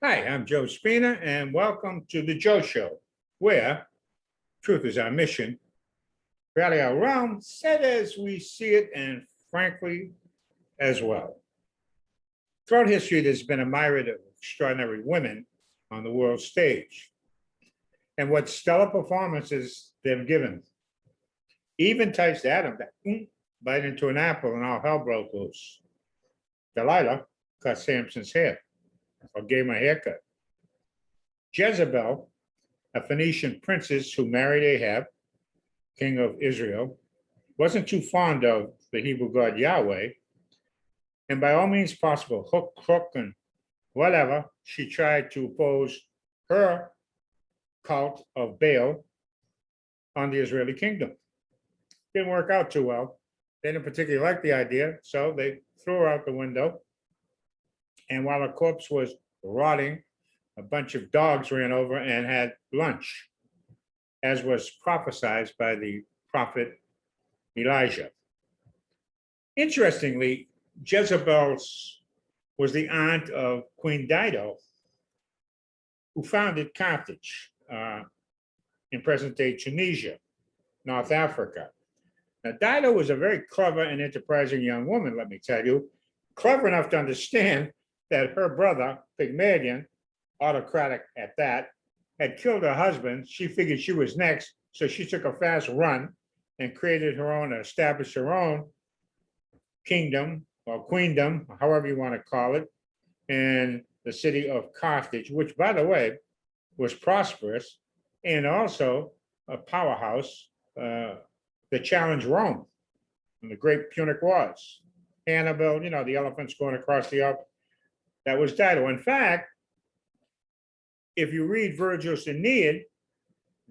Hi, I'm Joe Spina, and welcome to the Joe Show, where truth is our mission, rally our realm, said as we see it, and frankly, as well. Throughout history, there's been a myriad of extraordinary women on the world stage, and what stellar performances they've given. Even enticed Adam to bite into an apple, and all hell broke loose. Delilah cut Samson's hair, or gave him a haircut. Jezebel, a Phoenician princess who married Ahab, king of Israel, wasn't too fond of the Hebrew god Yahweh, and by all means possible, hook, crook, and whatever, she tried to oppose her cult of Baal on the Israeli kingdom. Didn't work out too well. They didn't particularly like the idea, so they threw her out the window. And while her corpse was rotting, a bunch of dogs ran over and had lunch, as was prophesied by the prophet Elijah. Interestingly, Jezebel was the aunt of Queen Dido, who founded Carthage in present-day Tunisia, North Africa. Now, Dido was a very clever and enterprising young woman, let me tell you, clever enough to understand that her brother, Pygmalion, autocratic at that, had killed her husband. She figured she was next, so she took a fast run and created her own, established her own kingdom or queendom, however you want to call it, in the city of Carthage, which, by the way, was prosperous and also a powerhouse that challenged Rome in the Great Punic Wars. Hannibal, the elephants going across the Alps. That was Dido. In fact, if you read Virgil's Aeneid,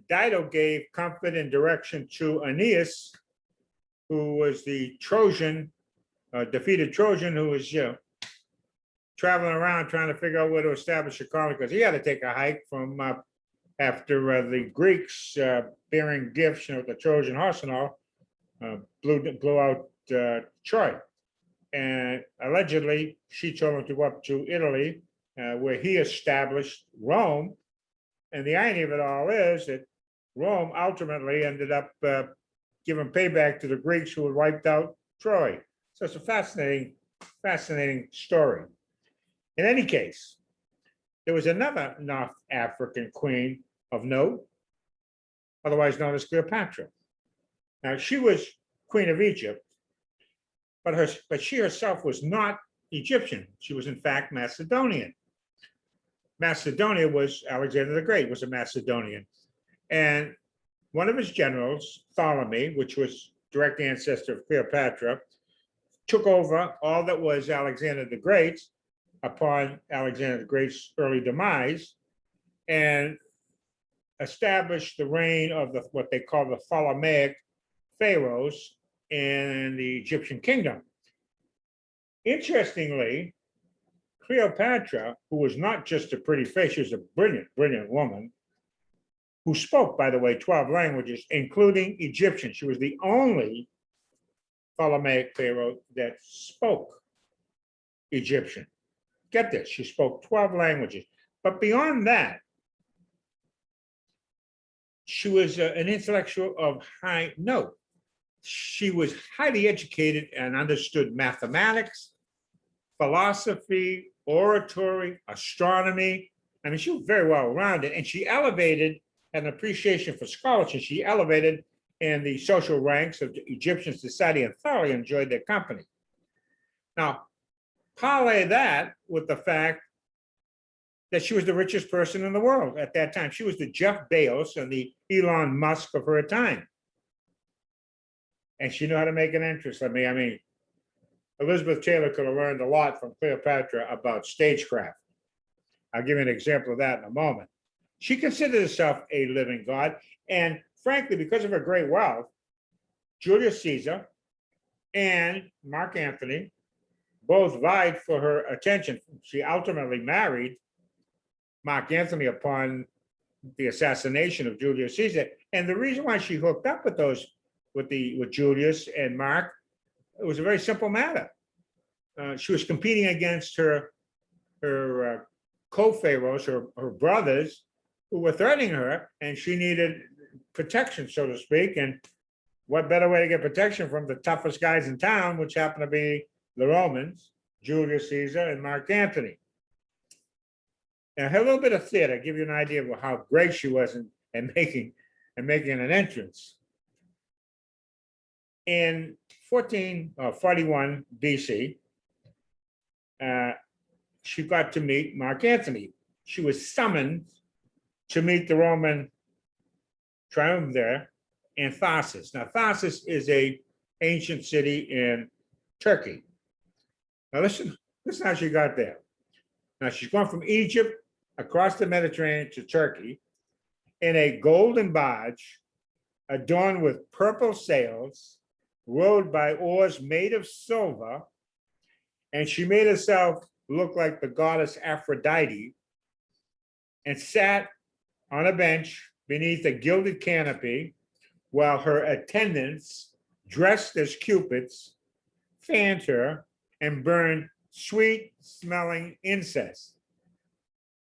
Dido gave comfort and direction to Aeneas, who was the Trojan, defeated Trojan, who was traveling around trying to figure out where to establish a colony, because he had to take a hike from after the Greeks bearing gifts, the Trojan horse and all, blew out Troy. And allegedly, she told him to go up to Italy, where he established Rome. And the irony of it all is that Rome ultimately ended up giving payback to the Greeks who had wiped out Troy. So it's a fascinating story. In any case, there was another North African queen of note, otherwise known as Cleopatra. Now, she was queen of Egypt, but she herself was not Egyptian. She was, in fact, Macedonian. Macedonia was Alexander the Great, was a Macedonian. And one of his generals, Ptolemy, which was direct ancestor of Cleopatra, took over all that was Alexander the Great upon Alexander the Great's early demise and established the reign of what they call the Ptolemaic pharaohs in the Egyptian kingdom. Interestingly, Cleopatra, who was not just a pretty face, she was a brilliant woman, who spoke, by the way, 12 languages, including Egyptian. She was the only Ptolemaic pharaoh that spoke Egyptian. Get this, she spoke 12 languages. But beyond that, she was an intellectual of high note. She was highly educated and understood mathematics, philosophy, oratory, astronomy. I mean, she was very well rounded, and she elevated an appreciation for scholarship. She elevated in the social ranks of the Egyptian society and thoroughly enjoyed their company. Now, parlay that with the fact that she was the richest person in the world at that time. She was the Jeff Bezos and the Elon Musk of her time. And she knew how to make an entrance. I mean, Elizabeth Taylor could have learned a lot from Cleopatra about stagecraft. I'll give you an example of that in a moment. She considered herself a living god. And frankly, because of her great wealth, Julius Caesar and Mark Antony both vied for her attention. She ultimately married Mark Antony upon the assassination of Julius Caesar. And the reason why she hooked up with with Julius and Mark, it was a very simple matter. She was competing against her co-pharaohs, her brothers, who were threatening her, and she needed protection, so to speak. And what better way to get protection from the toughest guys in town, which happened to be the Romans, Julius Caesar and Mark Antony. Now, a little bit of theater, give you an idea of how great she was in making an entrance. In 1441 BC, she got to meet Mark Antony. She was summoned to meet the Roman triumvirate in Tharsis. Now, Tharsis is an ancient city in Turkey. Now, listen how she got there. Now, she's gone from Egypt across the Mediterranean to Turkey in a golden barge adorned with purple sails, rowed by oars made of silver, and she made herself look like the goddess Aphrodite and sat on a bench beneath a gilded canopy while her attendants, dressed as cupids, fanned her and burned sweet-smelling incense.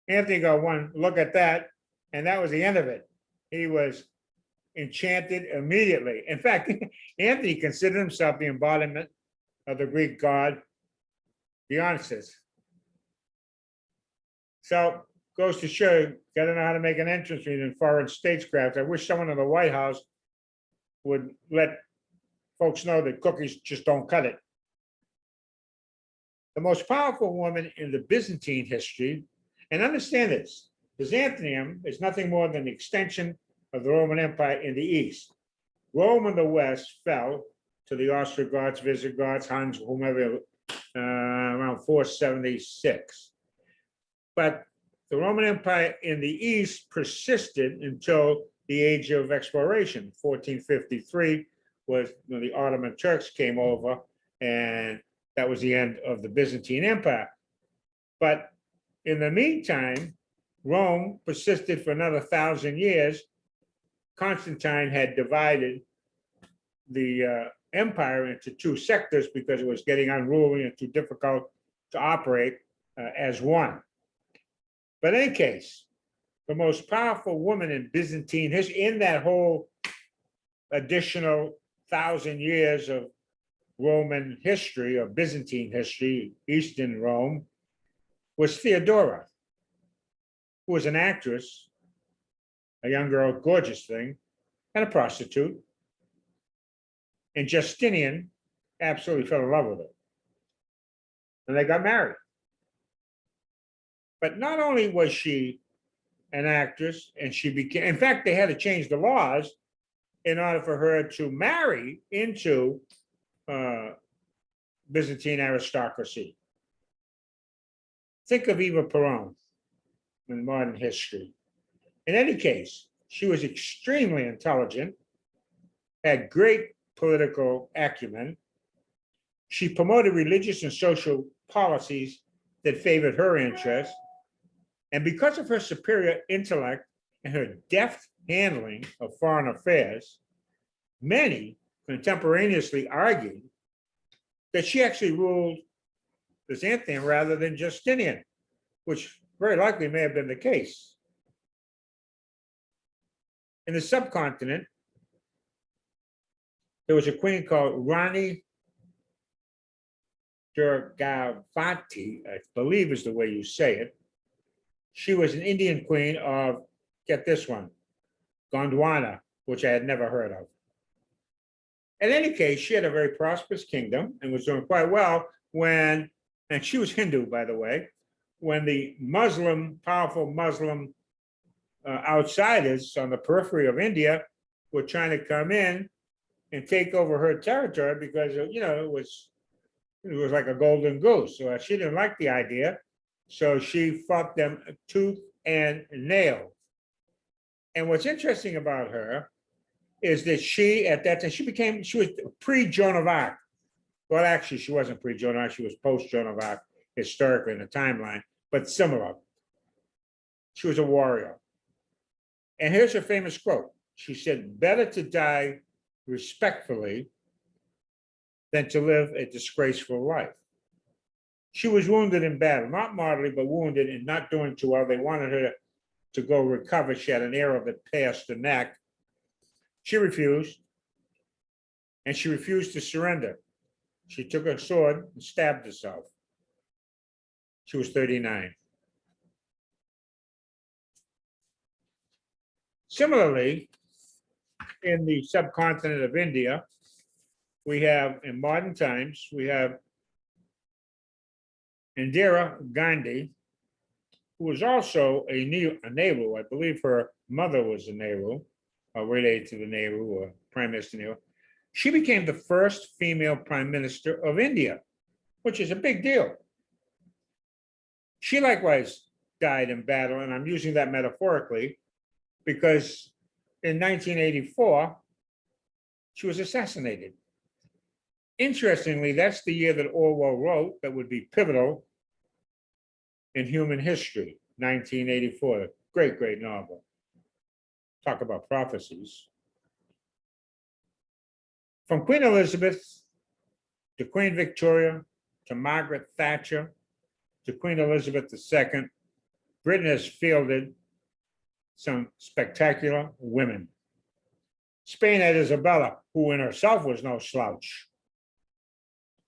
Anthony got one look at that, and that was the end of it. He was enchanted immediately. In fact, Anthony considered himself the embodiment of the Greek god Dionysus. So, goes to show you, gotta know how to make an entrance in foreign statecraft. I wish someone in the White House would let folks know that cookies just don't cut it. The most powerful woman in the Byzantine history, and understand this, Byzantium is nothing more than the extension of the Roman Empire in the east. Rome in the west fell to the Ostrogoths, Visigoths, Huns, whomever, around 476. But the Roman Empire in the east persisted until the age of exploration. 1453 was when the Ottoman Turks came over, and that was the end of the Byzantine Empire. But in the meantime, Rome persisted for another 1,000 years. Constantine had divided the empire into two sectors because it was getting unruly and too difficult to operate as one. But in any case, the most powerful woman in Byzantine history, in that whole additional 1,000 years of Roman history or Byzantine history, Eastern Rome, was Theodora, who was an actress, a young girl, gorgeous thing, and a prostitute. And Justinian absolutely fell in love with her. And they got married. But not only was she an actress, and she became, in fact, they had to change the laws in order for her to marry into Byzantine aristocracy. Think of Eva Peron in modern history. In any case, she was extremely intelligent, had great political acumen. She promoted religious and social policies that favored her interests. And because of her superior intellect and her deft handling of foreign affairs, many contemporaneously argued that she actually ruled Byzantium rather than Justinian, which very likely may have been the case. In the subcontinent, there was a queen called Rani Durgavati, I believe is the way you say it. She was an Indian queen of, get this one, Gondwana, which I had never heard of. In any case, she had a very prosperous kingdom and was doing quite well when, and she was Hindu, by the way, when the powerful Muslim outsiders on the periphery of India were trying to come in and take over her territory because, it was like a golden goose. So she didn't like the idea. So she fought them tooth and nail. And what's interesting about her is that she, at that time, she was pre-Joan of Arc. Well, actually, she wasn't pre-Joan of Arc. She was post-Joan of Arc historically in the timeline, but similar. She was a warrior. And here's her famous quote. She said, "Better to die respectfully than to live a disgraceful life." She was wounded in battle, not mortally, but wounded and not doing too well. They wanted her to go recover. She had an arrow that passed the neck. She refused, and she refused to surrender. She took a sword and stabbed herself. She was 39. Similarly, in the subcontinent of India, we have, in modern times, we have Indira Gandhi, who was also a Nehru. I believe her mother was a Nehru, related to the Nehru, or Prime Minister Nehru. She became the first female Prime Minister of India, which is a big deal. She likewise died in battle, and I'm using that metaphorically because in 1984, she was assassinated. Interestingly, that's the year that Orwell wrote that would be pivotal in human history, 1984. Great, great novel. Talk about prophecies. From Queen Elizabeth to Queen Victoria to Margaret Thatcher to Queen Elizabeth II, Britain has fielded some spectacular women. Spain had Isabella, who in herself was no slouch.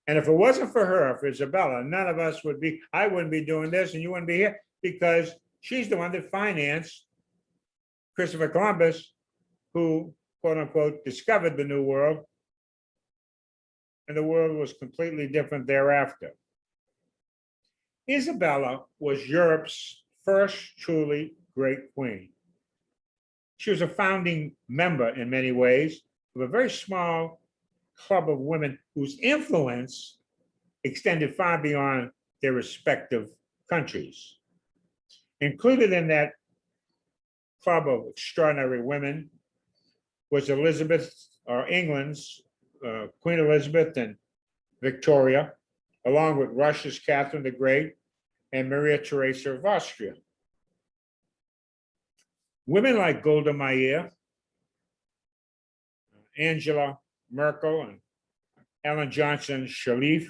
And if it wasn't for her, for Isabella, none of us would be, I wouldn't be doing this and you wouldn't be here, because she's the one that financed Christopher Columbus, who, quote unquote, discovered the New World. And the world was completely different thereafter. Isabella was Europe's first truly great queen. She was a founding member in many ways of a very small club of women whose influence extended far beyond their respective countries. Included in that club of extraordinary women was Elizabeth, or England's Queen Elizabeth and Victoria, along with Russia's Catherine the Great and Maria Theresa of Austria. Women like Golda Meir, Angela Merkel, and Ellen Johnson Sirleaf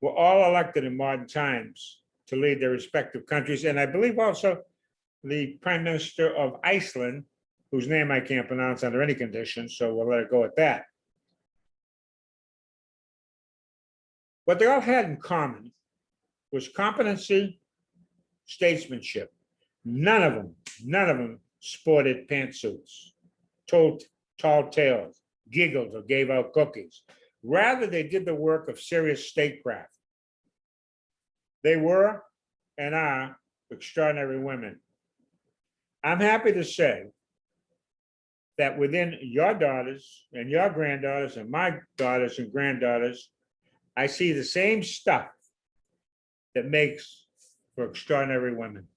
were all elected in modern times to lead their respective countries. And I believe also the Prime Minister of Iceland, whose name I can't pronounce under any conditions, so we'll let it go at that. What they all had in common was competency, statesmanship. None of them sported pantsuits, told tall tales, giggled, or gave out cookies. Rather, they did the work of serious statecraft. They were and are extraordinary women. I'm happy to say that within your daughters and your granddaughters and my daughters and granddaughters, I see the same stuff that makes for extraordinary women.